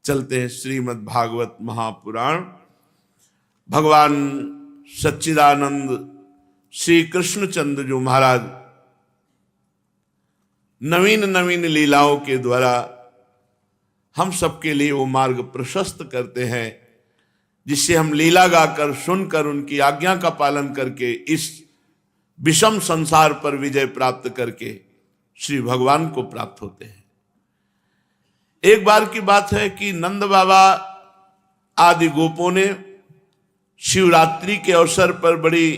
चलते हैं श्रीमद् भागवत महापुराण। भगवान सच्चिदानंद श्री कृष्णचंद्र जो महाराज नवीन नवीन लीलाओं के द्वारा हम सबके लिए वो मार्ग प्रशस्त करते हैं, जिससे हम लीला गाकर सुनकर उनकी आज्ञा का पालन करके इस विषम संसार पर विजय प्राप्त करके श्री भगवान को प्राप्त होते हैं। एक बार की बात है कि नंद बाबा आदि गोपों ने शिवरात्रि के अवसर पर बड़ी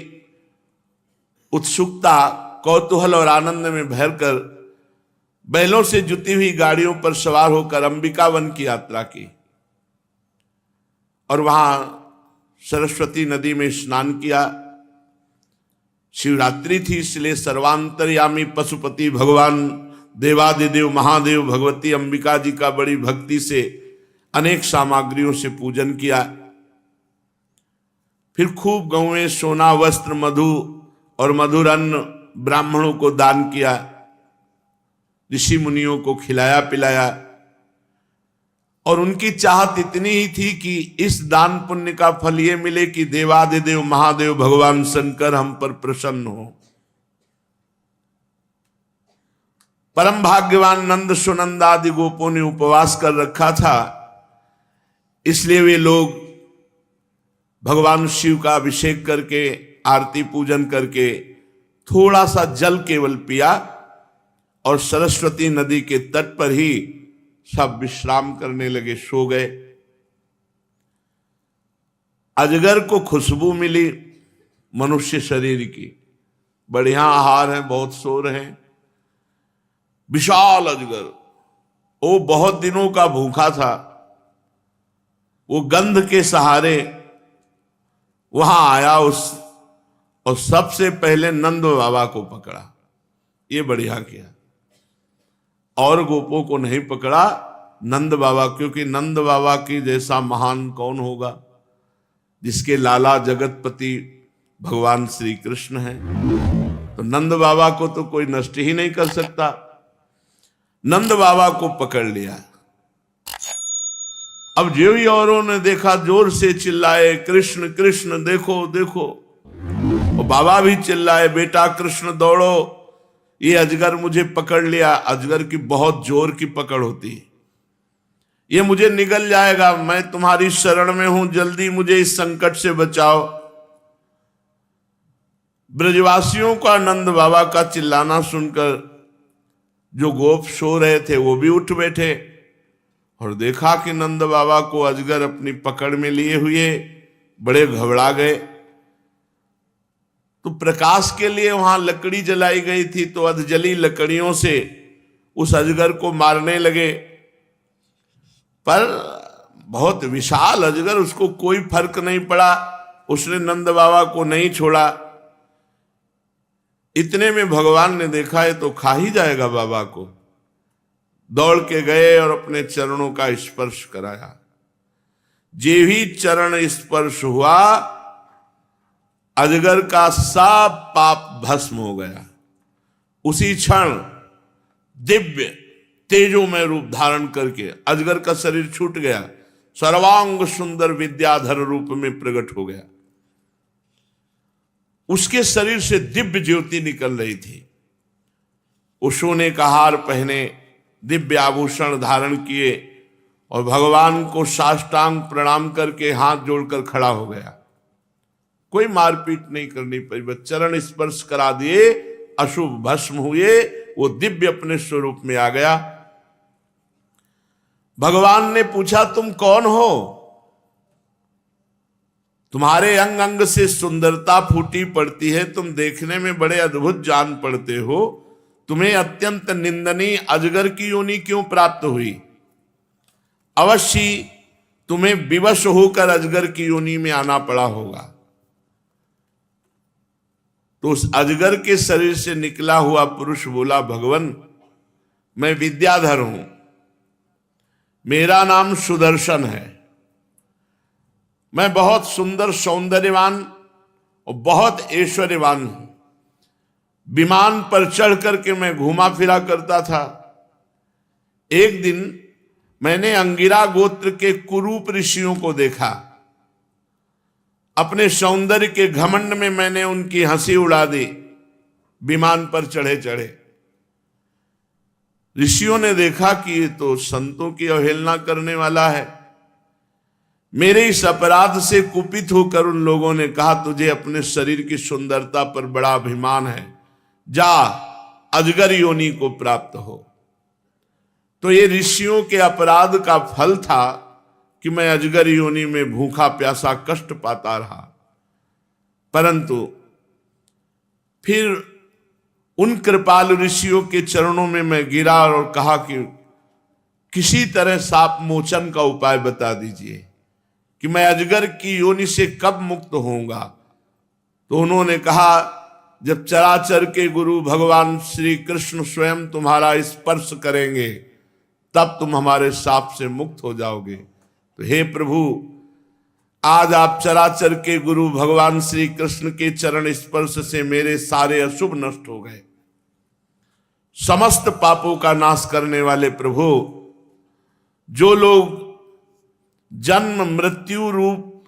उत्सुकता, कौतूहल और आनंद में भरकर बैलों से जुती हुई गाड़ियों पर सवार होकर अंबिका वन की यात्रा की और वहां सरस्वती नदी में स्नान किया। शिवरात्रि थी, इसलिए सर्वांतर्यामी पशुपति भगवान देवादिदेव महादेव भगवती अंबिका जी का बड़ी भक्ति से अनेक सामग्रियों से पूजन किया। फिर खूब गौएं, सोना, वस्त्र, मधु और मधुर अन्न ब्राह्मणों को दान किया, ऋषि मुनियों को खिलाया पिलाया। और उनकी चाहत इतनी ही थी कि इस दान पुण्य का फल ये मिले कि देवादिदेव महादेव भगवान शंकर हम पर प्रसन्न हो। परम भाग्यवान नंद सुनंद आदि गोपों ने उपवास कर रखा था, इसलिए वे लोग भगवान शिव का अभिषेक करके आरती पूजन करके थोड़ा सा जल केवल पिया और सरस्वती नदी के तट पर ही सब विश्राम करने लगे, सो गए। अजगर को खुशबू मिली मनुष्य शरीर की, बढ़िया आहार है, बहुत सो रहे हैं। विशाल अजगर, वो बहुत दिनों का भूखा था, वो गंध के सहारे वहां आया और सबसे पहले नंद बाबा को पकड़ा। ये बढ़िया किया, और गोपों को नहीं पकड़ा, नंद बाबा, क्योंकि नंद बाबा की जैसा महान कौन होगा, जिसके लाला जगतपति भगवान श्री कृष्ण हैं। तो नंद बाबा को तो कोई नष्ट ही नहीं कर सकता। नंद बाबा को पकड़ लिया। अब जो ही औरों ने देखा जोर से चिल्लाए, कृष्ण कृष्ण देखो देखो। और बाबा भी चिल्लाए, बेटा कृष्ण दौड़ो, ये अजगर मुझे पकड़ लिया। अजगर की बहुत जोर की पकड़ होती, ये मुझे निगल जाएगा, मैं तुम्हारी शरण में हूं, जल्दी मुझे इस संकट से बचाओ। ब्रजवासियों का नंद बाबा का चिल्लाना सुनकर जो गोप सो रहे थे वो भी उठ बैठे और देखा कि नंद बाबा को अजगर अपनी पकड़ में लिए हुए, बड़े घबरा गए। तो प्रकाश के लिए वहां लकड़ी जलाई गई थी, तो अधजली लकड़ियों से उस अजगर को मारने लगे, पर बहुत विशाल अजगर, उसको कोई फर्क नहीं पड़ा, उसने नंद बाबा को नहीं छोड़ा। इतने में भगवान ने देखा है तो खा ही जाएगा बाबा को, दौड़ के गए और अपने चरणों का स्पर्श कराया। जे भी चरण स्पर्श हुआ, अजगर का सब पाप भस्म हो गया। उसी क्षण दिव्य तेजोमय रूप धारण करके अजगर का शरीर छूट गया, सर्वांग सुंदर विद्याधर रूप में प्रकट हो गया। उसके शरीर से दिव्य ज्योति निकल रही थी। वो सोने का हार पहने, दिव्य आभूषण धारण किए और भगवान को साष्टांग प्रणाम करके हाथ जोड़कर खड़ा हो गया। कोई मारपीट नहीं करनी पड़ी, बस चरण स्पर्श करा दिए, अशुभ भस्म हुए, वो दिव्य अपने स्वरूप में आ गया। भगवान ने पूछा, तुम कौन हो? तुम्हारे अंग अंग से सुंदरता फूटी पड़ती है, तुम देखने में बड़े अद्भुत जान पड़ते हो, तुम्हें अत्यंत निंदनीय अजगर की योनि क्यों प्राप्त हुई? अवश्य तुम्हें विवश होकर अजगर की योनि में आना पड़ा होगा। तो उस अजगर के शरीर से निकला हुआ पुरुष बोला, भगवान मैं विद्याधर हूं, मेरा नाम सुदर्शन है, मैं बहुत सुंदर सौंदर्यवान और बहुत ऐश्वर्यवान हूं। विमान पर चढ़ करके मैं घूमा फिरा करता था। एक दिन मैंने अंगिरा गोत्र के कुरूप ऋषियों को देखा। अपने सौंदर्य के घमंड में मैंने उनकी हंसी उड़ा दी। विमान पर चढ़े चढ़े ऋषियों ने देखा कि ये तो संतों की अवहेलना करने वाला है। मेरे इस अपराध से कुपित होकर उन लोगों ने कहा, तुझे अपने शरीर की सुंदरता पर बड़ा अभिमान है, जा अजगर योनि को प्राप्त हो। तो ये ऋषियों के अपराध का फल था कि मैं अजगर योनि में भूखा प्यासा कष्ट पाता रहा। परंतु फिर उन कृपालु ऋषियों के चरणों में मैं गिरा और कहा कि किसी तरह साप मोचन का उपाय बता दीजिए कि मैं अजगर की योनि से कब मुक्त होऊंगा। तो उन्होंने कहा, जब चराचर के गुरु भगवान श्री कृष्ण स्वयं तुम्हारा स्पर्श करेंगे तब तुम हमारे साप से मुक्त हो जाओगे। तो हे प्रभु, आज आप चराचर के गुरु भगवान श्री कृष्ण के चरण स्पर्श से मेरे सारे अशुभ नष्ट हो गए। समस्त पापों का नाश करने वाले प्रभु, जो लोग जन्म मृत्यु रूप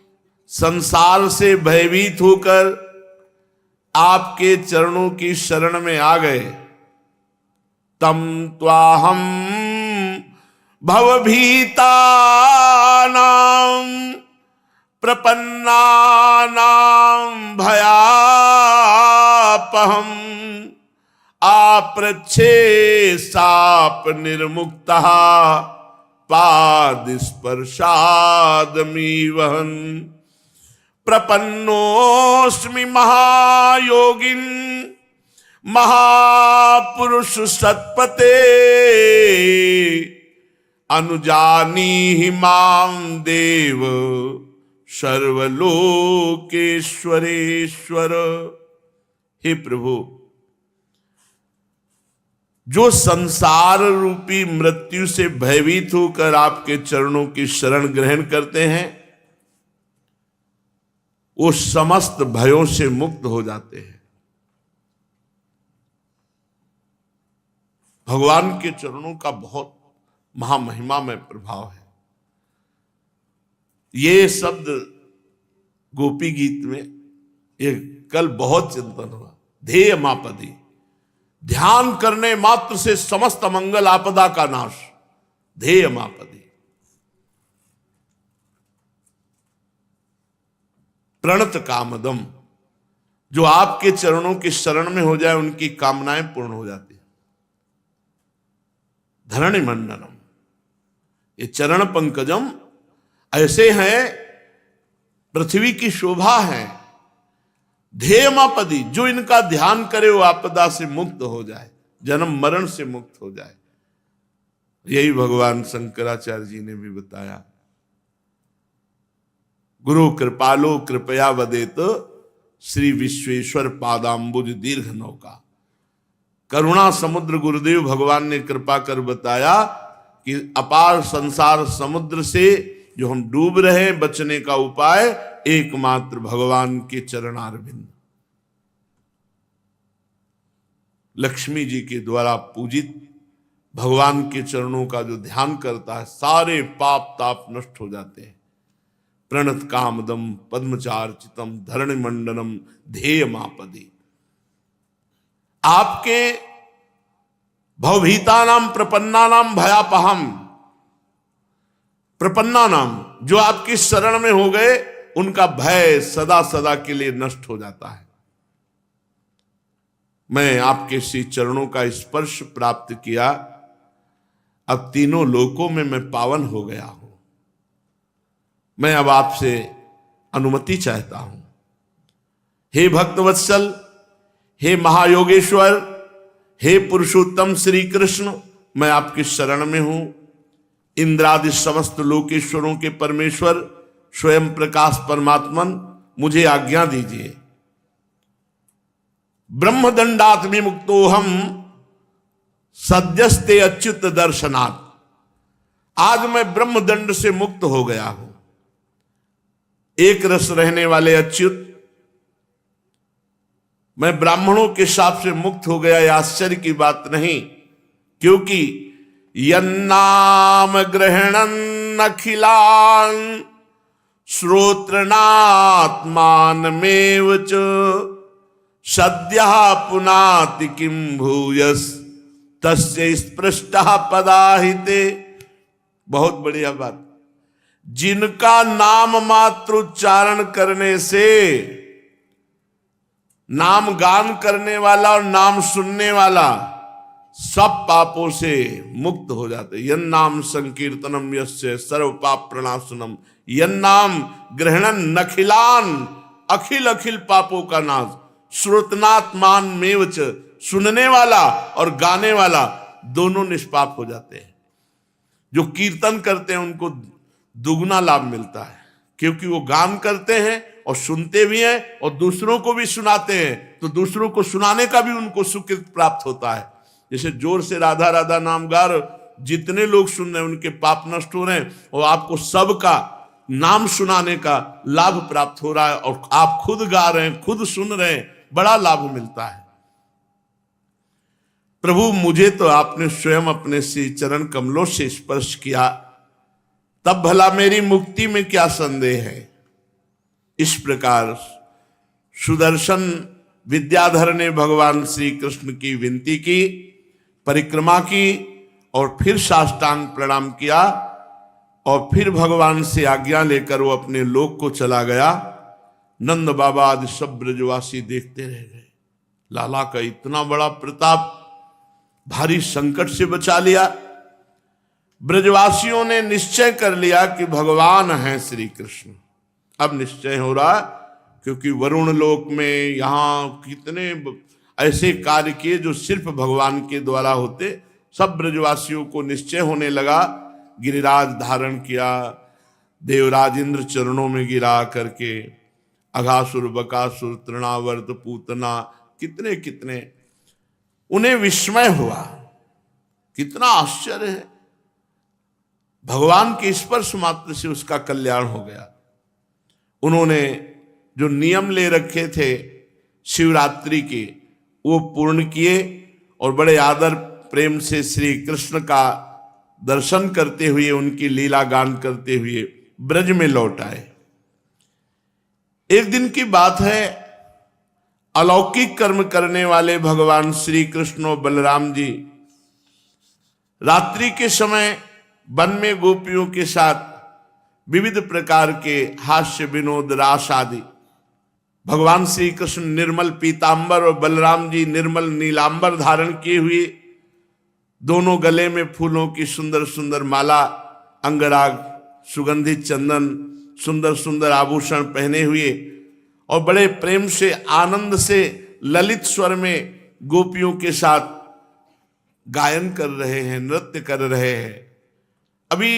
संसार से भयभीत होकर आपके चरणों की शरण में आ गए, तम त्वाहम भवभीतानां प्रपन्नानां भयापहम् आपृच्छे साप निर्मुक्तः पादस्पर्शादमीवहन् प्रपन्नोस्मि महायोगिन महापुरुष सत्पते अनुजानीहि मां देव सर्वलोकेश्वरेश्वर। हे प्रभु, जो संसार रूपी मृत्यु से भयभीत होकर आपके चरणों की शरण ग्रहण करते हैं, वो समस्त भयों से मुक्त हो जाते हैं। भगवान के चरणों का बहुत महामहिमा में प्रभाव है। ये शब्द गोपी गीत में ये कल बहुत चिंतन हुआ। ध्येय मापदी, ध्यान करने मात्र से समस्त मंगल आपदा का नाश। ध्येय मापदी, प्रणत कामदम, जो आपके चरणों की शरण में हो जाए उनकी कामनाएं पूर्ण हो जाती है। धरणि मंडनम, ये चरण पंकजम ऐसे हैं, पृथ्वी की शोभा है। ध्येयमापदी, जो इनका ध्यान करे वो आपदा से मुक्त हो जाए, जन्म मरण से मुक्त हो जाए। यही भगवान शंकराचार्य जी ने भी बताया। गुरु कृपालो कृपया वदेत श्री विश्वेश्वर पादाम्बुज दीर्घ नौका। करुणा समुद्र गुरुदेव भगवान ने कृपा कर बताया कि अपार संसार समुद्र से जो हम डूब रहे हैं, बचने का उपाय एकमात्र भगवान के चरणारविंद। लक्ष्मी जी के द्वारा पूजित भगवान के चरणों का जो ध्यान करता है, सारे पाप ताप नष्ट हो जाते हैं। प्रणत कामदम पद्मचार्चितम धरणि मंडनम ध्येय मापदी। आपके भवभीतानाम प्रपन्नानाम भयापहम, प्रपन्नानाम, जो आपकी शरण में हो गए उनका भय सदा सदा के लिए नष्ट हो जाता है। मैं आपके श्री चरणों का स्पर्श प्राप्त किया, अब तीनों लोकों में मैं पावन हो गया हूं। मैं अब आपसे अनुमति चाहता हूं। हे भक्तवत्सल, हे महायोगेश्वर, हे पुरुषोत्तम श्री कृष्ण, मैं आपकी शरण में हूं। इंद्रादि समस्त लोकेश्वरों के परमेश्वर स्वयं प्रकाश परमात्मन, मुझे आज्ञा दीजिए। ब्रह्मदंडात् विमुक्तोहम सद्यस्ते अच्युत दर्शनात्। आज मैं ब्रह्मदंड से मुक्त हो गया हूं। एक रस रहने वाले अच्युत, मैं ब्राह्मणों के शाप से मुक्त हो गया। यह आश्चर्य की बात नहीं, क्योंकि यन्नाम ग्रहणन् अखिलान् श्रोत्रनात्मानमेव च सद्यः पुनाति किं भूयस् तस्य स्पृष्टः पदाहिते। बहुत बढ़िया बात। जिनका नाम मात्र उच्चारण करने से, नाम गान करने वाला और नाम सुनने वाला सब पापों से मुक्त हो जाते। यन्नाम संकीर्तनम यस्य सर्व पाप प्रणाशनम, यन्नाम ग्रहणन नखिलान, अखिल अखिल पापों का नाश, श्रोतनात्मान मेवच, सुनने वाला और गाने वाला दोनों निष्पाप हो जाते हैं। जो कीर्तन करते हैं उनको दुगना लाभ मिलता है, क्योंकि वो गान करते हैं और सुनते भी हैं और दूसरों को भी सुनाते हैं, तो दूसरों को सुनाने का भी उनको सुकृत प्राप्त होता है। जैसे जोर से राधा राधा नाम गा रहे, जितने लोग सुन रहे हैं उनके पाप नष्ट हो रहे हैं और आपको सबका नाम सुनाने का लाभ प्राप्त हो रहा है, और आप खुद गा रहे हैं, खुद सुन रहे हैं, बड़ा लाभ मिलता है। प्रभु मुझे तो आपने स्वयं अपने श्री चरण कमलों से स्पर्श किया, तब भला मेरी मुक्ति में क्या संदेह है। इस प्रकार सुदर्शन विद्याधर ने भगवान श्री कृष्ण की विनती की, परिक्रमा की और फिर साष्टांग प्रणाम किया और फिर भगवान से आज्ञा लेकर वो अपने लोक को चला गया। नंद बाबा आदि सब ब्रजवासी देखते रह गए। लाला का इतना बड़ा प्रताप, भारी संकट से बचा लिया। ब्रजवासियों ने निश्चय कर लिया कि भगवान हैं श्री कृष्ण। अब निश्चय हो रहा, क्योंकि वरुण लोक में यहाँ कितने ऐसे कार्य किए जो सिर्फ भगवान के द्वारा होते। सब ब्रजवासियों को निश्चय होने लगा। गिरिराज धारण किया, देवराज इंद्र चरणों में गिरा करके, अघासुर बकासुर तृणावर्त पूतना, कितने कितने उन्हें विस्मय हुआ। कितना आश्चर्य है, भगवान के स्पर्श मात्र से उसका कल्याण हो गया। उन्होंने जो नियम ले रखे थे शिवरात्रि के, वो पूर्ण किए और बड़े आदर प्रेम से श्री कृष्ण का दर्शन करते हुए, उनकी लीला गान करते हुए ब्रज में लौट आए। एक दिन की बात है, अलौकिक कर्म करने वाले भगवान श्री कृष्ण और बलराम जी रात्रि के समय वन में गोपियों के साथ विविध प्रकार के हास्य विनोद रास आदि, भगवान श्री कृष्ण निर्मल पीतांबर और बलराम जी निर्मल नीलांबर धारण किए हुए, दोनों गले में फूलों की सुंदर सुंदर माला, अंगराग, सुगंधित चंदन, सुंदर सुंदर आभूषण पहने हुए और बड़े प्रेम से आनंद से ललित स्वर में गोपियों के साथ गायन कर रहे हैं, नृत्य कर रहे हैं। अभी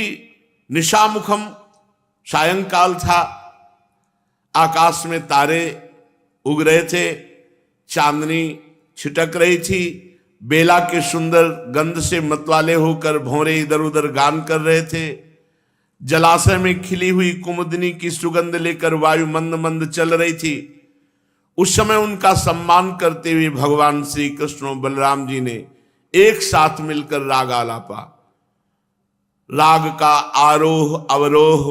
निशामुखम सायंकाल था, आकाश में तारे उग रहे थे, चांदनी छिटक रही थी, बेला के सुंदर गंध से मतवाले होकर भौरे इधर उधर गान कर रहे थे। जलाशय में खिली हुई कुमुदनी की सुगंध लेकर वायु मंद मंद चल रही थी। उस समय उनका सम्मान करते हुए भगवान श्री कृष्ण और बलराम जी ने एक साथ मिलकर राग आलापा, राग का आरोह अवरोह,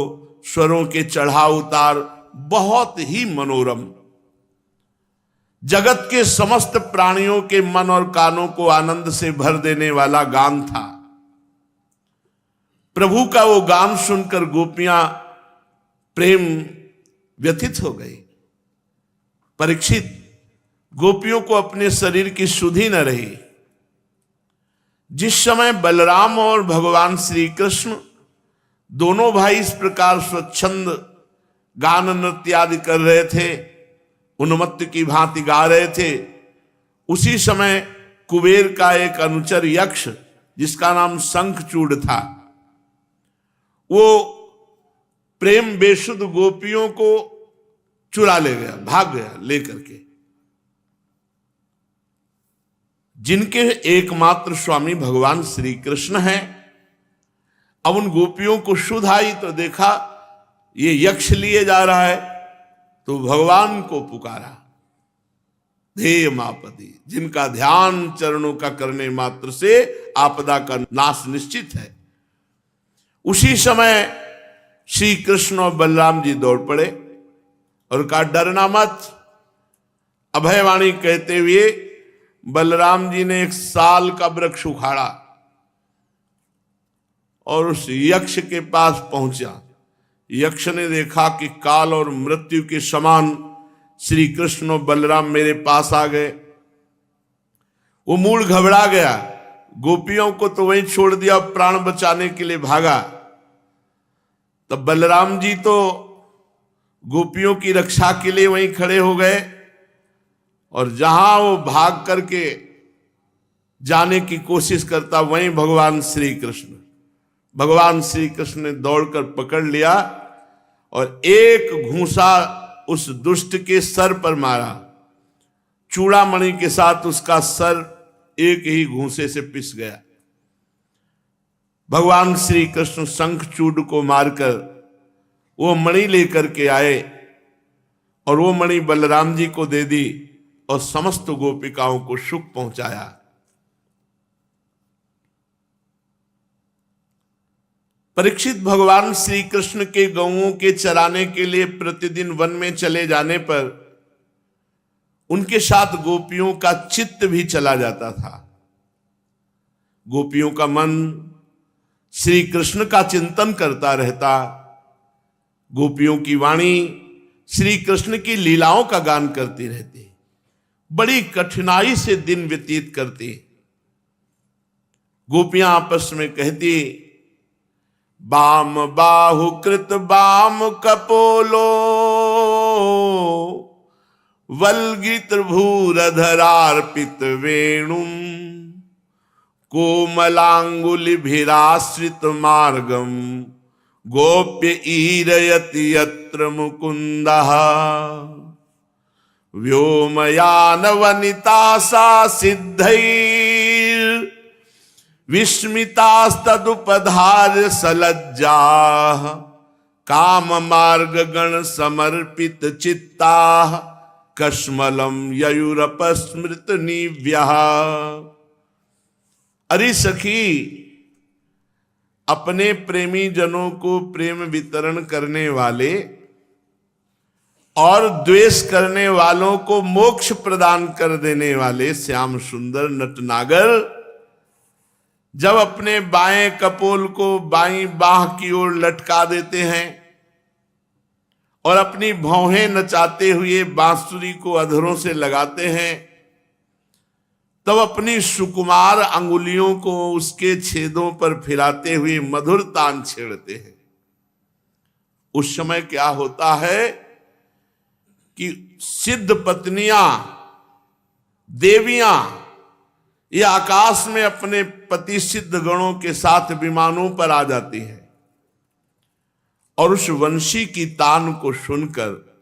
स्वरों के चढ़ाव उतार बहुत ही मनोरम, जगत के समस्त प्राणियों के मन और कानों को आनंद से भर देने वाला गान था। प्रभु का वो गान सुनकर गोपियां प्रेम व्यथित हो गई। परीक्षित, गोपियों को अपने शरीर की सुधि न रही। जिस समय बलराम और भगवान श्री कृष्ण दोनों भाई इस प्रकार स्वच्छंद गान नृत्य आदि कर रहे थे, उन्मत्त की भांति गा रहे थे, उसी समय कुबेर का एक अनुचर यक्ष जिसका नाम शंखचूड़ था, वो प्रेम बेसुध गोपियों को चुरा ले गया, भाग गया लेकर के। जिनके एकमात्र स्वामी भगवान श्री कृष्ण हैं, अब उन गोपियों को शुद्ध आई तो देखा ये यक्ष लिए जा रहा है, तो भगवान को पुकारा। ध्येय मापदी, जिनका ध्यान चरणों का करने मात्र से आपदा का नाश निश्चित है। उसी समय श्री कृष्ण और बलराम जी दौड़ पड़े और कहा डरना मत। अभयवाणी कहते हुए बलराम जी ने एक साल का वृक्ष उखाड़ा और उस यक्ष के पास पहुंचा। यक्ष ने देखा कि काल और मृत्यु के समान श्री कृष्ण और बलराम मेरे पास आ गए। वो मूल घबरा गया, गोपियों को तो वहीं छोड़ दिया, प्राण बचाने के लिए भागा। तब बलराम जी तो गोपियों की रक्षा के लिए वहीं खड़े हो गए और जहां वो भाग करके जाने की कोशिश करता वहीं भगवान श्री कृष्ण ने दौड़कर पकड़ लिया और एक घूंसा उस दुष्ट के सर पर मारा। चूड़ामणि के साथ उसका सर एक ही घूंसे से पिस गया। भगवान श्री कृष्ण शंखचूड को मारकर वो मणि लेकर के आए और वो मणि बलराम जी को दे दी और समस्त गोपिकाओं को सुख पहुंचाया। परीक्षित भगवान श्री कृष्ण के गौओं के चराने के लिए प्रतिदिन वन में चले जाने पर उनके साथ गोपियों का चित्त भी चला जाता था। गोपियों का मन श्री कृष्ण का चिंतन करता रहता। गोपियों की वाणी श्री कृष्ण की लीलाओं का गान करती रहती। बड़ी कठिनाई से दिन व्यतीत करती। गोपियां आपस में कहती बाम बाहु कृत बाम कपोलो वल्गी त्रिभूरधरार्पित वेणुम कोमलांगुलिभिराश्रित मार्गम गोप्य ईरयति यत्र मुकुंदः व्योमयानवनिता सा सिद्धैर् विस्मितास्तदुपधार्य सलज्जा काम मार्ग गण समर्पित चित्ता कश्मलम ययुरपस्मृत निव्यः। अरे सखी, अपने प्रेमी जनों को प्रेम वितरण करने वाले और द्वेष करने वालों को मोक्ष प्रदान कर देने वाले श्याम सुंदर नटनागर जब अपने बाएं कपोल को बाईं बाह की ओर लटका देते हैं और अपनी भौहें नचाते हुए बांसुरी को अधरों से लगाते हैं, तब अपनी सुकुमार अंगुलियों को उसके छेदों पर फिराते हुए मधुर तान छेड़ते हैं। उस समय क्या होता है कि सिद्ध पत्नियां, देवियां ये आकाश में अपने पति सिद्ध गणों के साथ विमानों पर आ जाती हैं और उस वंशी की तान को सुनकर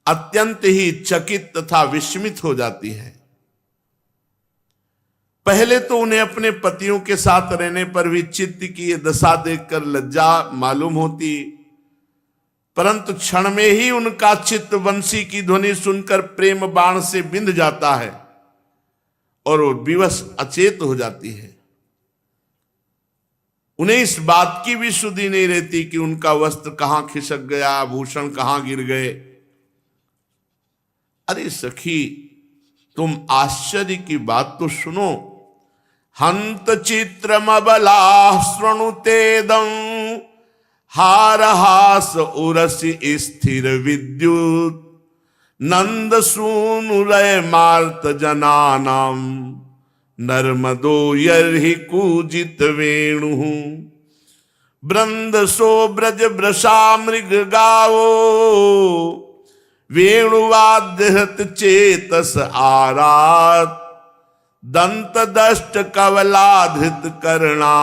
अत्यंत ही चकित तथा विस्मित हो जाती हैं। पहले तो उन्हें अपने पतियों के साथ रहने पर भी चित्त की ये दशा देखकर लज्जा मालूम होती, परंतु क्षण में ही उनका चित्त वंशी की ध्वनि सुनकर प्रेम बाण से बिंध जाता है और वो विवश अचेत हो जाती है। उन्हें इस बात की भी सुधि नहीं रहती कि उनका वस्त्र कहां खिसक गया, आभूषण कहां गिर गए। अरे सखी, तुम आश्चर्य की बात तो सुनो। हंत चित्रमबला शृणुतेदं हारहास उरसि स्थिर विद्युत नंद सूनुरय मार्त जनानाम नर्मदो यर्हि कूजित वेणु वृंद सो ब्रज वृषा मृग गावो वेणुवाद्यहत चेतस आरात दंत दष्ट कवलाधृत कर्णा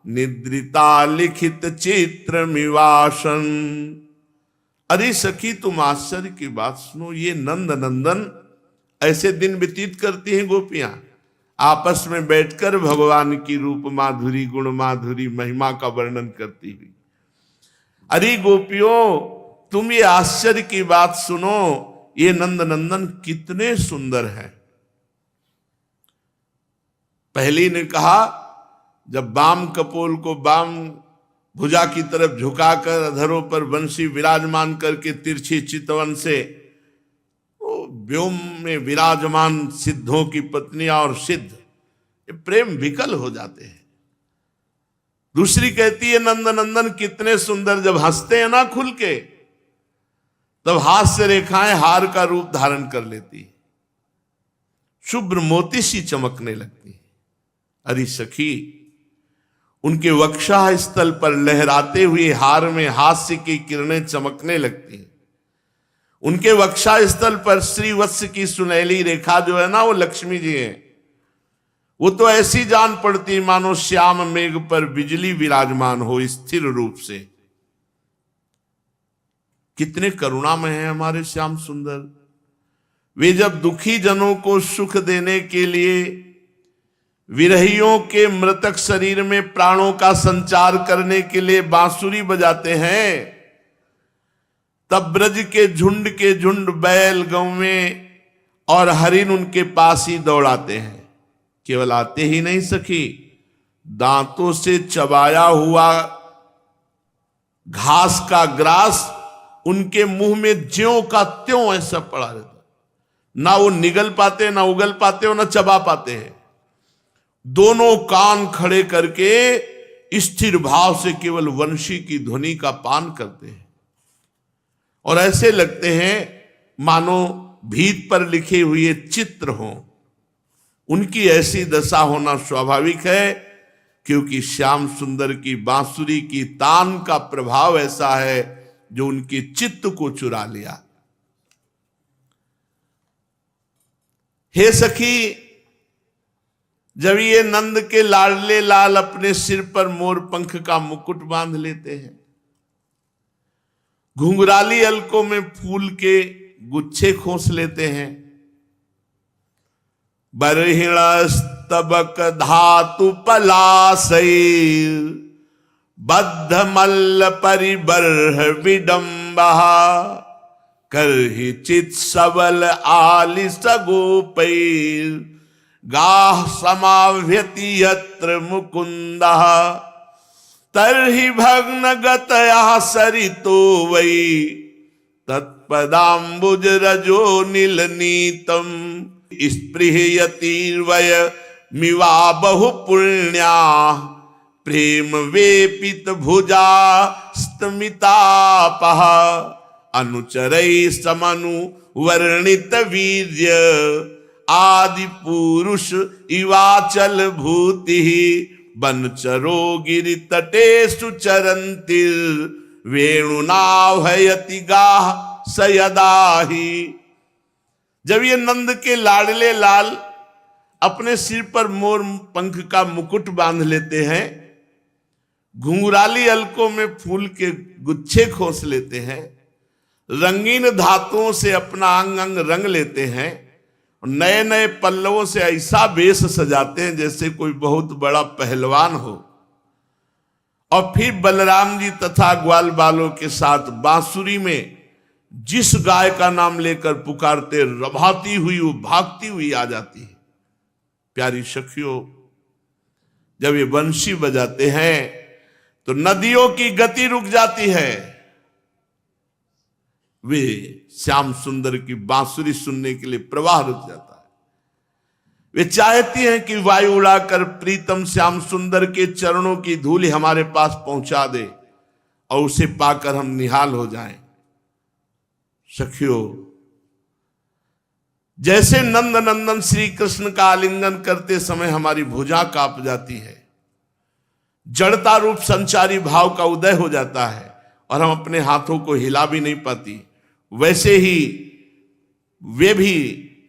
निद्रिता लिखित चित्र मिवासन। अरे सखी, तुम आश्चर्य की बात सुनो। ये नंद नंदन ऐसे दिन व्यतीत करती हैं गोपियां, आपस में बैठकर भगवान की रूप माधुरी, गुण माधुरी, महिमा का वर्णन करती हुई। अरे गोपियों, तुम ये आश्चर्य की बात सुनो ये नंद नंदन कितने सुंदर हैं। पहली ने कहा, जब वाम कपोल को वाम भुजा की तरफ झुकाकर अधरों पर बंशी विराजमान करके तिरछी चितवन से व्योम में विराजमान सिद्धों की पत्नियां और सिद्ध ये प्रेम विकल हो जाते हैं। दूसरी कहती है, नंद नंदन कितने सुंदर, जब हंसते हैं ना खुल के, तब हास्य रेखाएं हार का रूप धारण कर लेती है, शुभ्र मोती सी चमकने लगती है। अरे सखी, उनके वक्षा स्थल पर लहराते हुए हार में हास्य की किरणें चमकने लगती हैं। उनके वक्षा स्थल पर श्रीवत्स की सुनहली रेखा जो है ना, वो लक्ष्मी जी है। वो तो ऐसी जान पड़ती मानो श्याम मेघ पर बिजली विराजमान हो स्थिर रूप से। कितने करुणामय हैं हमारे श्याम सुंदर। वे जब दुखी जनों को सुख देने के लिए विरहियों के मृतक शरीर में प्राणों का संचार करने के लिए बांसुरी बजाते हैं, तब ब्रज के झुंड बैल गौवें और हरिण उनके पास ही दौड़ाते हैं। केवल आते ही नहीं सखी, दांतों से चबाया हुआ घास का ग्रास उनके मुंह में ज्यों का त्यों ऐसा पड़ा रहता, ना वो निगल पाते, ना उगल पाते और ना चबा पाते हैं। दोनों कान खड़े करके स्थिर भाव से केवल वंशी की ध्वनि का पान करते हैं और ऐसे लगते हैं मानो भीत पर लिखे हुए चित्र हों। उनकी ऐसी दशा होना स्वाभाविक है, क्योंकि श्याम सुंदर की बांसुरी की तान का प्रभाव ऐसा है जो उनके चित्त को चुरा लिया। हे सखी, जब ये नंद के लाडले लाल अपने सिर पर मोर पंख का मुकुट बांध लेते हैं, घुंघराली अलकों में फूल के गुच्छे खोस लेते हैं, बरहिण स्तबक धातु पलासैर बद्ध मल्ल परिबर्ह विडंबा करहि चित सबल आलिस गोपैर गाह समाव्यति यत्र मुकुंदः तर्हि भग्न गतया सरितो वै तत्पदाम्बुज रजो नील नीतम स्पृहयतिर्वय मिवा बहु पुण्या प्रेम वेपित भुजा स्तमितापः अनुचरै समनु वर्णित वीर्य आदि पुरुष इवाचल भूति बनचरो गिरि तटेषु चरन्तिर वेणुनाभयति गाह सयदाहि। जब ये नंद के लाडले लाल अपने सिर पर मोर पंख का मुकुट बांध लेते हैं, घुंघराली अलकों में फूल के गुच्छे खोस लेते हैं, रंगीन धातुओं से अपना अंग अंग रंग लेते हैं, नए नए पल्लवों से ऐसा वेश सजाते हैं जैसे कोई बहुत बड़ा पहलवान हो, और फिर बलराम जी तथा ग्वाल बालों के साथ बांसुरी में जिस गाय का नाम लेकर पुकारते, रभाती हुई वो भागती हुई आ जाती है। प्यारी सखियों, जब ये बंशी बजाते हैं तो नदियों की गति रुक जाती है। वे श्याम सुंदर की बांसुरी सुनने के लिए प्रवाह रुक जाता है। वे चाहती हैं कि वायु उड़ाकर प्रीतम श्याम सुंदर के चरणों की धूल हमारे पास पहुंचा दे और उसे पाकर हम निहाल हो जाएं। सखियों, जैसे नंद नंदन श्री कृष्ण का आलिंगन करते समय हमारी भुजा कांप जाती है, जड़ता रूप संचारी भाव का उदय हो जाता है और हम अपने हाथों को हिला भी नहीं पाती, वैसे ही वे भी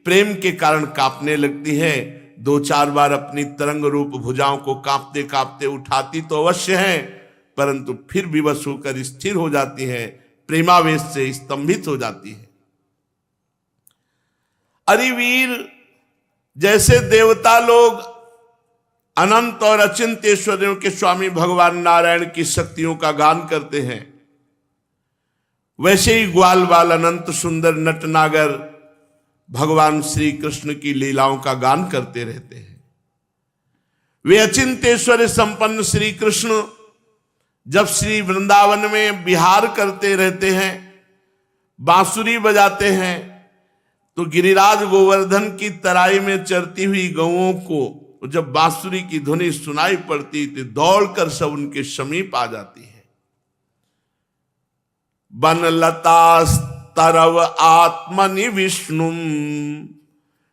प्रेम के कारण कांपने लगती हैं। दो चार बार अपनी तरंग रूप भुजाओं को कांपते कांपते उठाती तो अवश्य हैं, परंतु फिर विवश होकर स्थिर हो जाती हैं, प्रेमावेश से स्तंभित हो जाती है। अरिवीर जैसे देवता लोग अनंत और अचिंत्य ऐश्वर्यों के स्वामी भगवान नारायण की शक्तियों का गान करते हैं, वैसे ही ग्वाल बाल अनंत सुंदर नटनागर भगवान श्री कृष्ण की लीलाओं का गान करते रहते हैं। वे अचिंतेश्वर संपन्न श्री कृष्ण जब श्री वृंदावन में विहार करते रहते हैं, बांसुरी बजाते हैं, तो गिरिराज गोवर्धन की तराई में चरती हुई गौओं को जब बांसुरी की ध्वनि सुनाई पड़ती तो दौड़कर सब उनके समीप आ जाती है। बनलता तरव आत्मनि विष्णु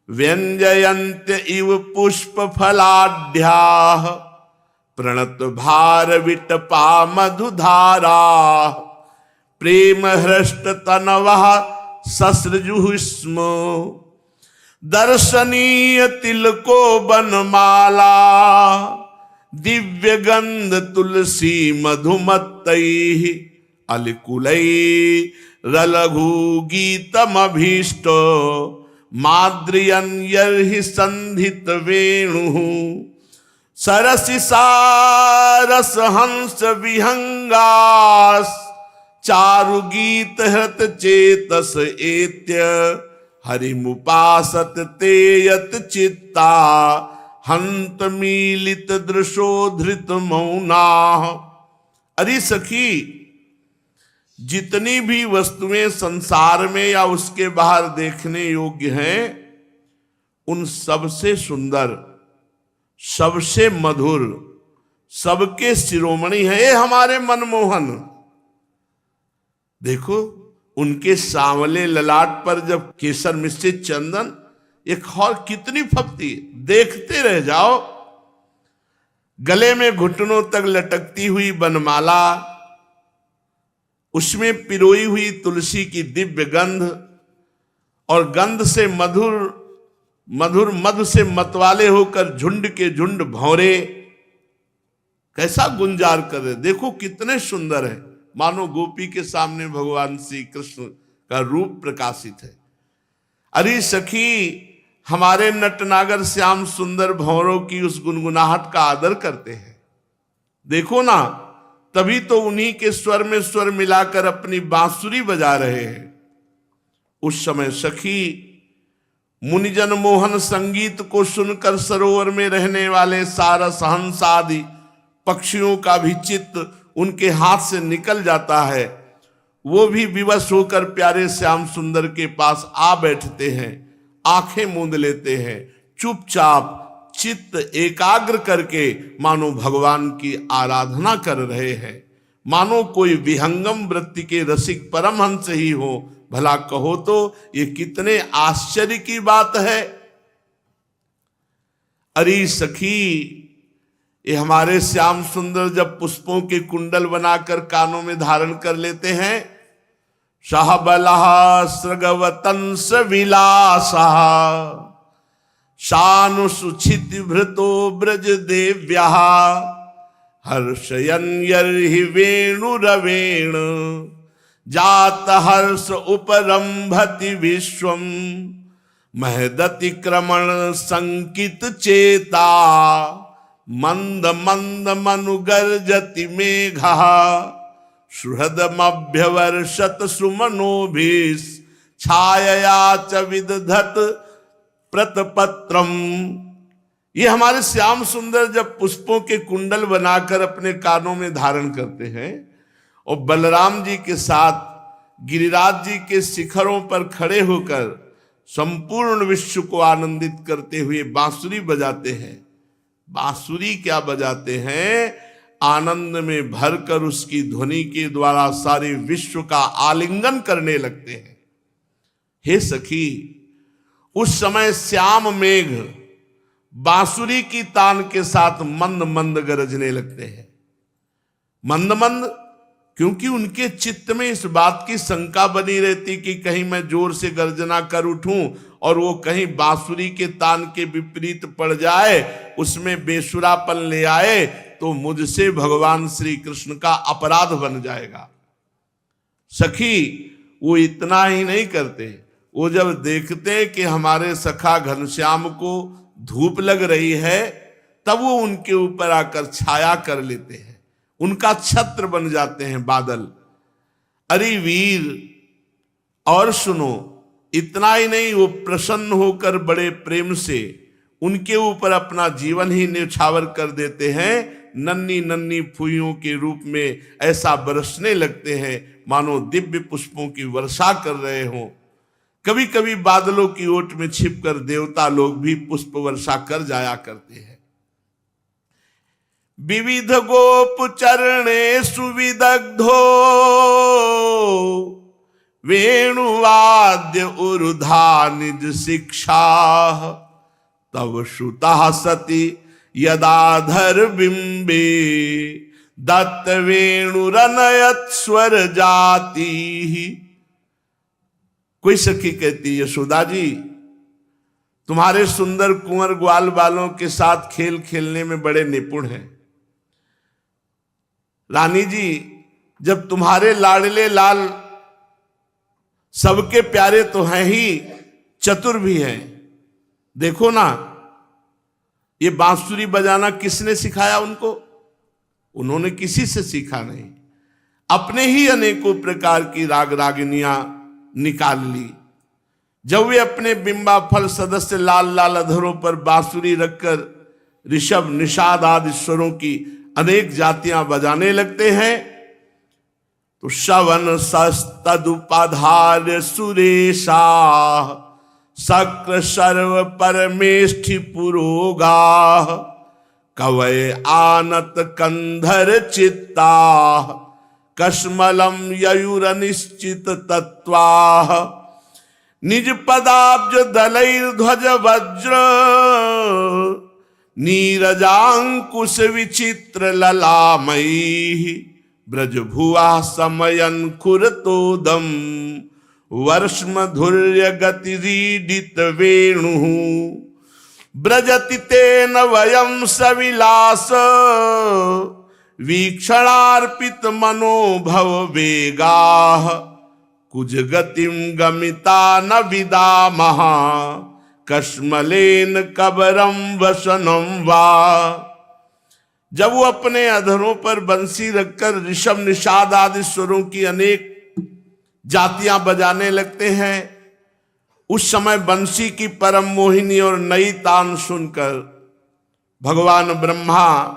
व्यंजयन्त इव पुष्प फलाढ्या प्रणत भार विटपा मधुधारा प्रेम हृष्ट तनवः ससृजुः स्म दर्शनीय तिलको बनमाला दिव्य गंध तुलसी मधुमत्तैः अलिकुलैरलघु गीतमभीष्ट माद्रियन् यर्हि संधित वेणुः सरसि सारस हंस विहंगास चारु गीत हृत चेतस एत्य हरिमुपासत ते यत चित्ता हंत मीलित दृशोधृत मौना। अरे सखी, जितनी भी वस्तुएं संसार में या उसके बाहर देखने योग्य हैं, उन सबसे सुंदर, सबसे मधुर, सबके शिरोमणि है ये हमारे मनमोहन। देखो उनके सांवले ललाट पर जब केसर मिश्रित चंदन, एक और कितनी फपती, देखते रह जाओ। गले में घुटनों तक लटकती हुई बनमाला, उसमें पिरोई हुई तुलसी की दिव्य गंध, और गंध से मधुर मधुर मधु से मतवाले होकर झुंड के झुंड भौरे कैसा गुंजार कर रहे। देखो कितने सुंदर है, मानो गोपी के सामने भगवान श्री कृष्ण का रूप प्रकाशित है। अरे सखी, हमारे नटनागर श्याम सुंदर भौरों की उस गुनगुनाहट का आदर करते हैं। देखो ना, तभी तो उन्हीं के स्वर में स्वर मिलाकर अपनी बांसुरी बजा रहे हैं। उस समय सखी मुनिजन मोहन संगीत को सुनकर सरोवर में रहने वाले सारस हंस आदि पक्षियों का भी चित्त उनके हाथ से निकल जाता है। वो भी विवश होकर प्यारे श्याम सुंदर के पास आ बैठते हैं, आंखें मूंद लेते हैं, चुपचाप चित्त एकाग्र करके मानो भगवान की आराधना कर रहे हैं, मानो कोई विहंगम वृत्ति के रसिक परमहंस ही हो। भला कहो तो ये कितने आश्चर्य की बात है। अरे सखी, ये हमारे श्याम सुंदर जब पुष्पों के कुंडल बनाकर कानों में धारण कर लेते हैं, शाहबलः सृगवतंस विलासः शानुसुचित भृतो ब्रज देव्यः हर्षयन् यर्हि वेणुरवेण जात हर्ष उपरंभति विश्वम महदति क्रमण संकित चेता मंद मंद मनुगर्जति मेघः सुहृदमभ्यवर्षत सुमनोभिः छायया च विदधत प्रतपत्रम। ये हमारे श्याम सुंदर जब पुष्पों के कुंडल बनाकर अपने कानों में धारण करते हैं और बलराम जी के साथ गिरिराज जी के शिखरों पर खड़े होकर संपूर्ण विश्व को आनंदित करते हुए बांसुरी बजाते हैं। बांसुरी क्या बजाते हैं, आनंद में भरकर उसकी ध्वनि के द्वारा सारे विश्व का आलिंगन करने लगते हैं। हे सखी, उस समय श्याम मेघ बांसुरी की तान के साथ मंद मंद गरजने लगते हैं। मंद मंद क्योंकि उनके चित्त में इस बात की शंका बनी रहती कि कहीं मैं जोर से गर्जना कर उठूं और वो कहीं बांसुरी के तान के विपरीत पड़ जाए, उसमें बेसुरापन ले आए तो मुझसे भगवान श्री कृष्ण का अपराध बन जाएगा। सखी, वो इतना ही नहीं करते, वो जब देखते कि हमारे सखा घनश्याम को धूप लग रही है, तब वो उनके ऊपर आकर छाया कर लेते हैं, उनका छत्र बन जाते हैं बादल। अरे वीर, और सुनो, इतना ही नहीं, वो प्रसन्न होकर बड़े प्रेम से उनके ऊपर अपना जीवन ही न्यौछावर कर देते हैं। नन्ही नन्ही फूलों के रूप में ऐसा बरसने लगते हैं मानो दिव्य पुष्पों की वर्षा कर रहे हों। कभी कभी बादलों की ओट में छिपकर देवता लोग भी पुष्प वर्षा कर जाया करते हैं। विविध गोप चरणे सुविदग्धो वेणुवाद्य उरुधा निज शिक्षा, तव श्रुता सती यदाधर बिंबे दत्त वेणुरनयत स्वर जाति। कोई सखी कहती, यशोदा जी तुम्हारे सुंदर कुंवर ग्वाल बालों के साथ खेल खेलने में बड़े निपुण हैं। रानी जी, जब तुम्हारे लाडले लाल सबके प्यारे तो हैं ही, चतुर भी हैं। देखो ना, ये बांसुरी बजाना किसने सिखाया उनको? उन्होंने किसी से सीखा नहीं, अपने ही अनेकों प्रकार की राग रागिनियां निकाल ली। जब वे अपने बिंबा फल सदस्य लाल लाल अधरों पर बांसुरी रखकर ऋषभ निषाद आदि स्वरों की अनेक जातियां बजाने लगते हैं, तो शवन सस्तदुपाधार्य सुरेशा शक्र सर्व परमेष्ठि पुरोगा, कवय आनत कंधर चित्ता कश्मलम ययुरनिश्चित तत्वा, निज पदाब्ज दलैर ध्वज वज्र नीरजांकुश विचित्र ललामयी, ब्रज भुआ समयन खुरतोदम वर्ष्मधुर्य गतिरीडित वेणु, ब्रजति तेन वयं सविलास वीक्षणार्पित मनोभव वेगा, कुज गतिम गमिता न विदामः कश्मलेन कबरम वसनम वा। जब वो अपने अधरों पर बंसी रखकर ऋषभ निषाद आदि स्वरों की अनेक जातियां बजाने लगते हैं, उस समय बंसी की परम मोहिनी और नई तान सुनकर भगवान ब्रह्मा,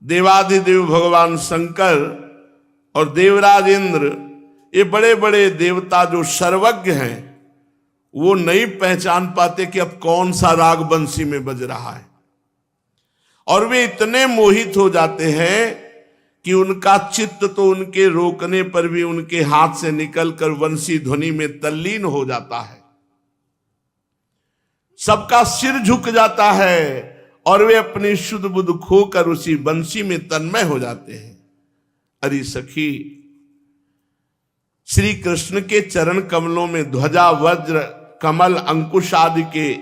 देवाधिदेव भगवान शंकर और देवराज इंद्र, ये बड़े बड़े देवता जो सर्वज्ञ हैं, वो नहीं पहचान पाते कि अब कौन सा राग बंसी में बज रहा है। और वे इतने मोहित हो जाते हैं कि उनका चित्त तो उनके रोकने पर भी उनके हाथ से निकलकर वंशी ध्वनि में तल्लीन हो जाता है। सबका सिर झुक जाता है और वे अपनी शुद्ध बुद्ध खोकर उसी बंशी में तन्मय हो जाते हैं। अरे सखी, श्री कृष्ण के चरण कमलों में ध्वजा वज्र कमल अंकुश आदि के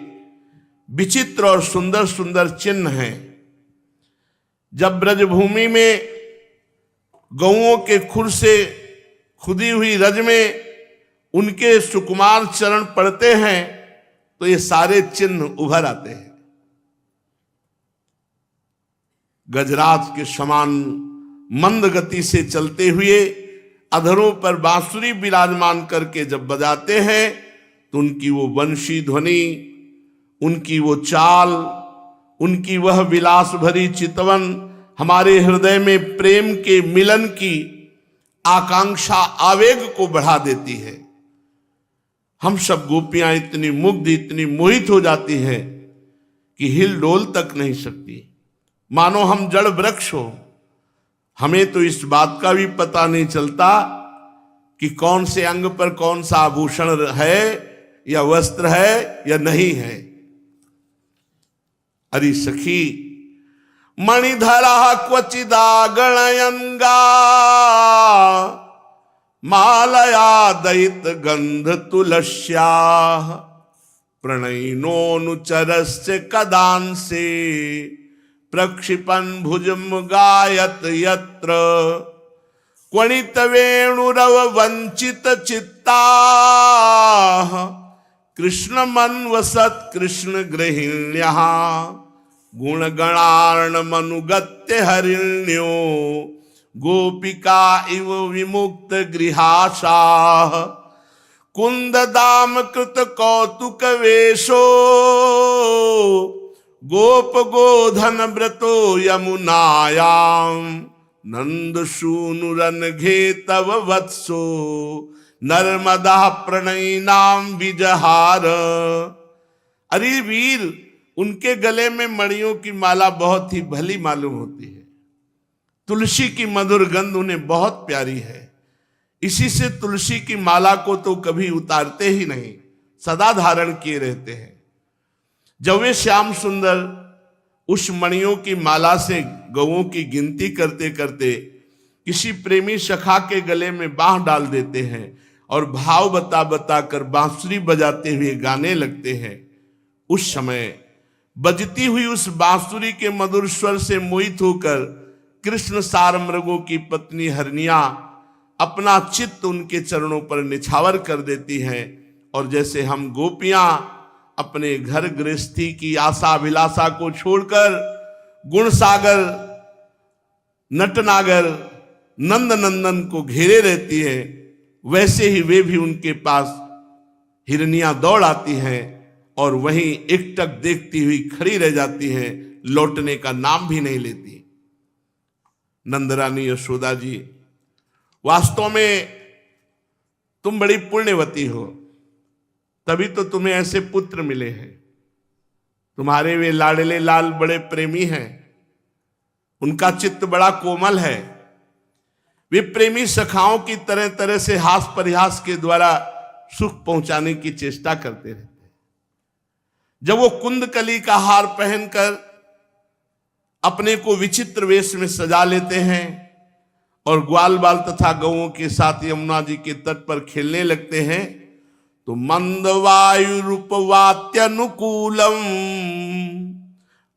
विचित्र और सुंदर सुंदर चिन्ह हैं। जब ब्रजभूमि में गौओं के खुर से खुदी हुई रज में उनके सुकुमार चरण पड़ते हैं तो ये सारे चिन्ह उभर आते हैं। गजराज के समान मंद गति से चलते हुए अधरों पर बांसुरी विराजमान करके जब बजाते हैं तो उनकी वो वंशी ध्वनि, उनकी वो चाल, उनकी वह विलास भरी चितवन हमारे हृदय में प्रेम के मिलन की आकांक्षा आवेग को बढ़ा देती है। हम सब गोपियां इतनी मुग्ध, इतनी मोहित हो जाती हैं कि हिल डोल तक नहीं सकती, मानो हम जड़ वृक्ष हो। हमें तो इस बात का भी पता नहीं चलता कि कौन से अंग पर कौन सा आभूषण है या वस्त्र है या नहीं है। अरे सखी, मणिधरा क्वचिदा गणयंगा मालया दयित गंध तुलस्या, प्रणयिनोनुचरस्य कदांसे प्रक्षिपन भुजम गायत यत्र, क्वणित वेणुरव वंचित चित्ता, कृष्ण मनवसत कृष्ण गृहिण्या, गुणगणार्ण मनुगत्य हरिण्यो गोपिका इव विमुक्त गृहाशा, कुंद दाम कृत कौतुक वेशो, गोप गोधन व्रतो यमुनायाम, नंद सूनुरन घे तव वत्सो, नर्मदा प्रणयी नाम विजहार। अरे वीर, उनके गले में मणियों की माला बहुत ही भली मालूम होती है। तुलसी की मधुर गंध उन्हें बहुत प्यारी है। इसी से तुलसी की माला को तो कभी उतारते ही नहीं, सदा धारण किए रहते हैं। जब वे श्याम सुंदर उस मणियों की माला से गौओं की गिनती करते करते किसी प्रेमी सखा के गले में बांह डाल देते हैं और भाव बता बता कर बांसुरी बजाते हुए गाने लगते हैं, उस समय बजती हुई उस बांसुरी के मधुर स्वर से मोहित होकर कृष्ण सारमृगों की पत्नी हरनिया अपना चित्त उनके चरणों पर निछावर कर देती हैं। और जैसे हम गोपियां अपने घर गृहस्थी की आशा अभिलाषा को छोड़कर गुण सागर नटनागर नंद नंदन को घेरे रहती है, वैसे ही वे भी उनके पास हिरनियां दौड़ आती हैं और वहीं एकटक देखती हुई खड़ी रह जाती हैं, लौटने का नाम भी नहीं लेती। नंदरानी यशोदा जी, वास्तव में तुम बड़ी पुण्यवती हो, तभी तो तुम्हें ऐसे पुत्र मिले हैं। तुम्हारे वे लाडले लाल बड़े प्रेमी हैं, उनका चित्त बड़ा कोमल है। वे प्रेमी सखाओं की तरह तरह से हास परिहास के द्वारा सुख पहुंचाने की चेष्टा करते रहते हैं। जब वो कुंदकली का हार पहनकर अपने को विचित्र वेश में सजा लेते हैं और ग्वाल बाल तथा गौओं के साथ यमुना जी के तट पर खेलने लगते हैं, तो मंद वायु रूपवात्यनुकूलम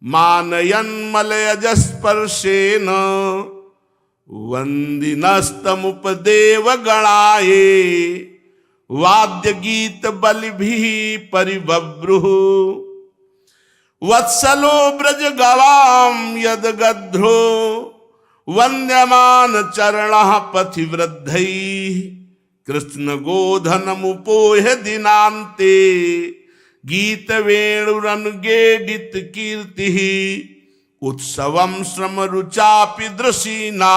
मानयन मलयजस्पर्शेन वंदिनस्तमुपदेव गणाये वाद्य गीत बलिभि परिबभ्रुः वत्सलो ब्रज गवाम यद गध्रो वन्द्यमान चरणः पथिवृद्धैः कृष्ण गोधनमुपोह दिनान्ते गीत वेणुरनुगेडित कीर्तिः उत्सवं श्रम रुचापि दृशीना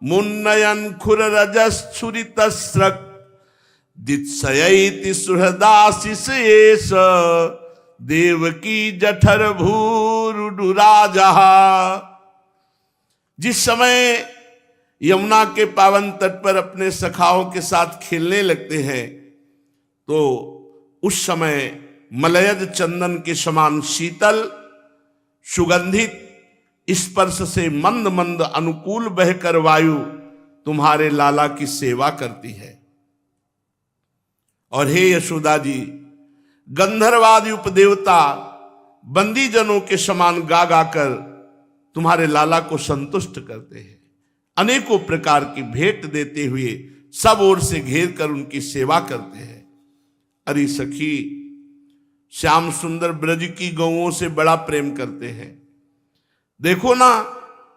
मुन्नयन खुर रजस्फुरितस्रक् दित्सयैति सुहृदाशिष एष देवकी जठर भूरुडुराजा। जिस समय यमुना के पावन तट पर अपने सखाओं के साथ खेलने लगते हैं, तो उस समय मलयज चंदन के समान शीतल सुगंधित स्पर्श से मंद मंद अनुकूल बहकर वायु तुम्हारे लाला की सेवा करती है। और हे यशोदा जी, गंधर्वादि उपदेवता बंदी जनों के समान गा गा कर तुम्हारे लाला को संतुष्ट करते हैं, अनेकों प्रकार की भेंट देते हुए सब ओर से घेर कर उनकी सेवा करते हैं। अरे सखी, श्याम सुंदर ब्रज की गौओं से बड़ा प्रेम करते हैं। देखो ना,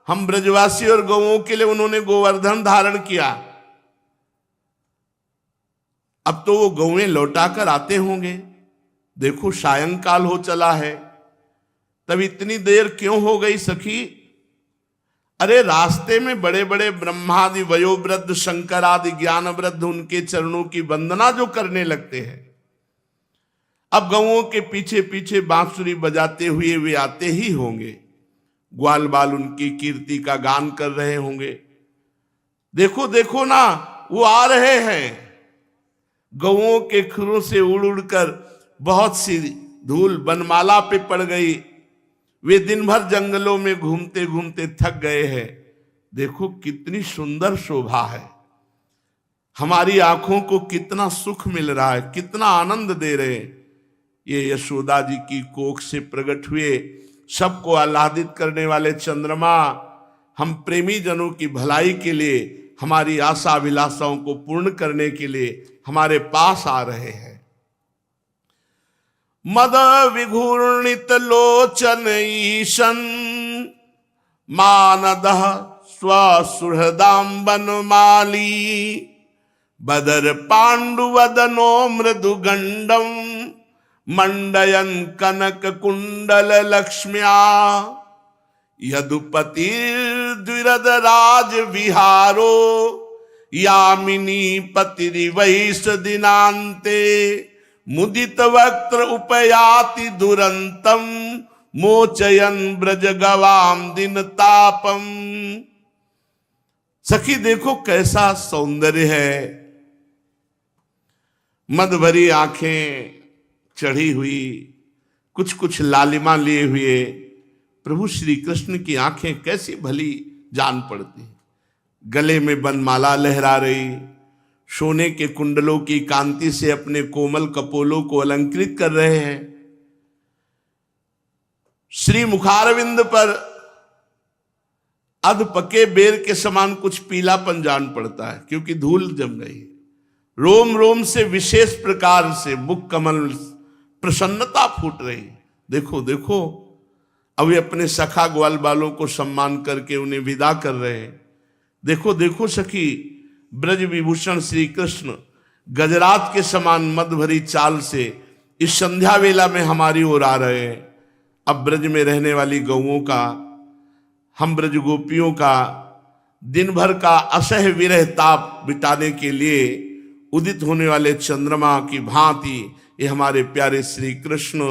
हम ब्रजवासी और गौओं के लिए उन्होंने गोवर्धन धारण किया। अब तो वो गौएं लौटाकर आते होंगे। देखो सायंकाल हो चला है, तब इतनी देर क्यों हो गई सखी? अरे रास्ते में बड़े बड़े ब्रह्मादि वयोवृद्ध शंकर आदि ज्ञान वृद्ध उनके चरणों की वंदना जो करने लगते हैं, अब गौओं के पीछे पीछे बांसुरी बजाते हुए वे आते ही होंगे। ग्वाल बाल उनकी कीर्ति का गान कर रहे होंगे। देखो देखो ना, वो आ रहे हैं। गौओं के खुरों से उड़ उड़कर बहुत सी धूल बनमाला पे पड़ गई। वे दिन भर जंगलों में घूमते घूमते थक गए हैं। देखो कितनी सुंदर शोभा है, हमारी आंखों को कितना सुख मिल रहा है, कितना आनंद दे रहे हैं। ये यशोदा जी की कोख से प्रकट हुए सबको आह्लादित करने वाले चंद्रमा हम प्रेमी जनों की भलाई के लिए, हमारी आशा अभिलाषाओं को पूर्ण करने के लिए हमारे पास आ रहे हैं। मद विघूर्णित लोचन ईशन मानदः स्वसुहृदाम बनमाली बदर पांडुवदनो मृदुगंडम मंडयन कनक कुंडल लक्ष्म्या यदुपति द्विरद राज विहारो यामिनी पतिरिवैष दिनांते मुदित वक्त्र उपयाति दुरंतम मोचयन ब्रज गवाम दिन तापम। सखी देखो कैसा सौंदर्य है, मद भरी आंखें चढ़ी हुई, कुछ कुछ लालिमा लिए हुए प्रभु श्री कृष्ण की आंखें कैसी भली जान पड़ती, गले में बनमाला लहरा रही, सोने के कुंडलों की कांति से अपने कोमल कपोलों को अलंकृत कर रहे हैं। श्री मुखारविंद पर अध पके बेर के समान कुछ पीलापन जान पड़ता है, क्योंकि धूल जम गई। रोम रोम से विशेष प्रकार से मुख कमल प्रसन्नता फूट रही। देखो देखो, अभी अपने सखा ग्वाल बालों को सम्मान करके उन्हें विदा कर रहे हैं। देखो देखो सखी, ब्रज विभूषण श्री कृष्ण गजरात के समान मद भरी चाल से इस संध्या वेला में हमारी ओर आ रहे हैं। अब ब्रज में रहने वाली गौओं का, हम ब्रज गोपियों का दिन भर का असह्य विरह ताप बिताने के लिए उदित होने वाले चंद्रमा की भांति ये हमारे प्यारे श्री कृष्ण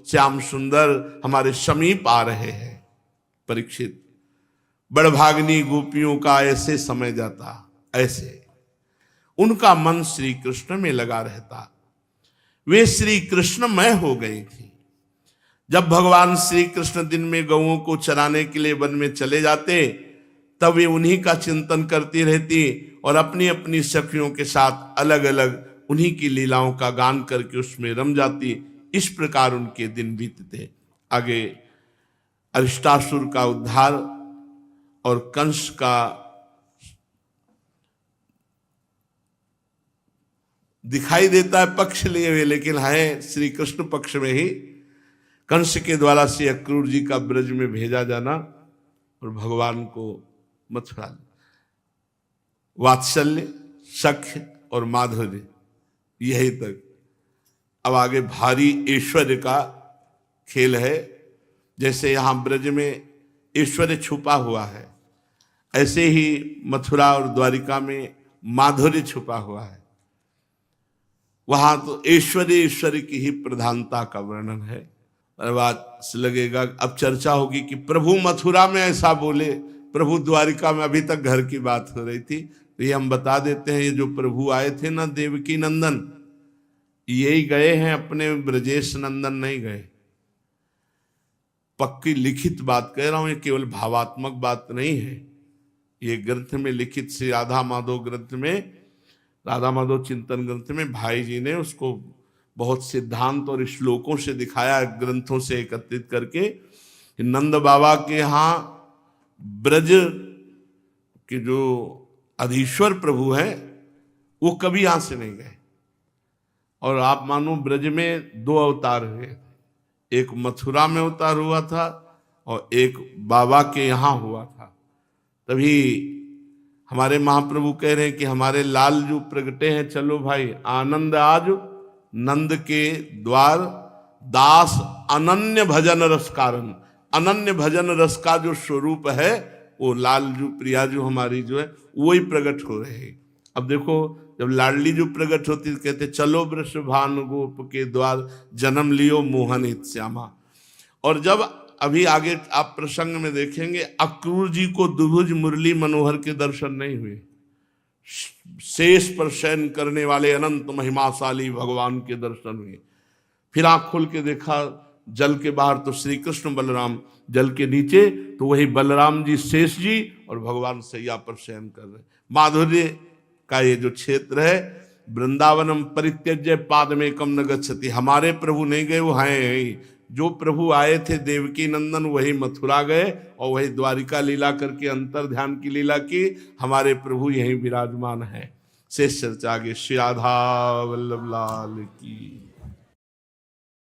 श्याम सुंदर हमारे समीप आ रहे हैं। परीक्षित, बड़भाग्नि गोपियों का ऐसे समय जाता, ऐसे उनका मन श्री कृष्ण में लगा रहता। वे श्री कृष्णमय हो गई थी। जब भगवान श्री कृष्ण दिन में गौओं को चराने के लिए वन में चले जाते, तब वे उन्हीं का चिंतन करती रहती और अपनी अपनी सखियों के साथ अलग अलग उन्हीं की लीलाओं का गान करके उसमें रम जाती। इस प्रकार उनके दिन बीतते। आगे अरिष्टासुर का उद्धार और कंस का दिखाई देता है पक्ष लिए हुए, लेकिन है श्री कृष्ण पक्ष में ही। कंस के द्वारा से अक्रूर जी का ब्रज में भेजा जाना और भगवान को मथुरा, वात्सल्य, सख्य और माधुर्य, यही तक। अब आगे भारी ऐश्वर्य का खेल है। जैसे यहाँ ब्रज में ऐश्वर्य छुपा हुआ है, ऐसे ही मथुरा और द्वारिका में माधुर्य छुपा हुआ है। वहां तो ऐश्वर्य की ही प्रधानता का वर्णन है। और बात से लगेगा, अब चर्चा होगी कि प्रभु मथुरा में ऐसा बोले, प्रभु द्वारिका में, अभी तक घर की बात हो रही थी। तो ये हम बता देते हैं, ये जो प्रभु आए थे ना देवकी नंदन, यही गए हैं, अपने ब्रजेश नंदन नहीं गए। पक्की लिखित बात कह रहा हूं, ये केवल भावात्मक बात नहीं है। ये ग्रंथ में लिखित श्री राधा माधव ग्रंथ में, राधा माधव चिंतन ग्रंथ में भाई जी ने उसको बहुत सिद्धांत और श्लोकों से दिखाया, ग्रंथों से एकत्रित करके। नंद बाबा के यहाँ ब्रज के जो अधीश्वर प्रभु हैं वो कभी यहां से नहीं गए। और आप मानो ब्रज में दो अवतार हुए, एक मथुरा में अवतार हुआ था और एक बाबा के यहाँ हुआ था। तभी हमारे महाप्रभु कह रहे हैं कि हमारे लाल जो प्रगटे हैं, चलो भाई आनंद आज नंद के द्वार, दास अनन्य भजन रस कारण। अनन्य भजन रस का जो स्वरूप है वो लाल जो प्रिया जो हमारी जो है वही प्रकट हो रहे हैं। अब देखो, जब लाडली जो प्रकट होती कहते चलो वृषभान गोप के द्वार, जन्म लियो मोहन हित श्यामा। और जब अभी आगे आप प्रसंग में देखेंगे, अक्रूर जी को दुभुज मुरली मनोहर के दर्शन नहीं हुए, शेष पर शयन करने वाले अनंत महिमाशाली भगवान के दर्शन हुए। फिर आंख खोल के देखा, जल के बाहर तो श्री कृष्ण बलराम, जल के नीचे तो वही बलराम जी, शेष जी और भगवान सैया पर शयन कर रहे। माधुर्य का ये जो क्षेत्र है, वृंदावनम परित्यज्य पादमेकम न गच्छति। हमारे प्रभु नहीं गए, वो हैं। जो प्रभु आए थे देवकी नंदन, वही मथुरा गए और वही द्वारिका लीला करके अंतर ध्यान की लीला की। हमारे प्रभु यहीं विराजमान है। शेष चर्चा आगे। श्री राधा वल्लभ लाल की।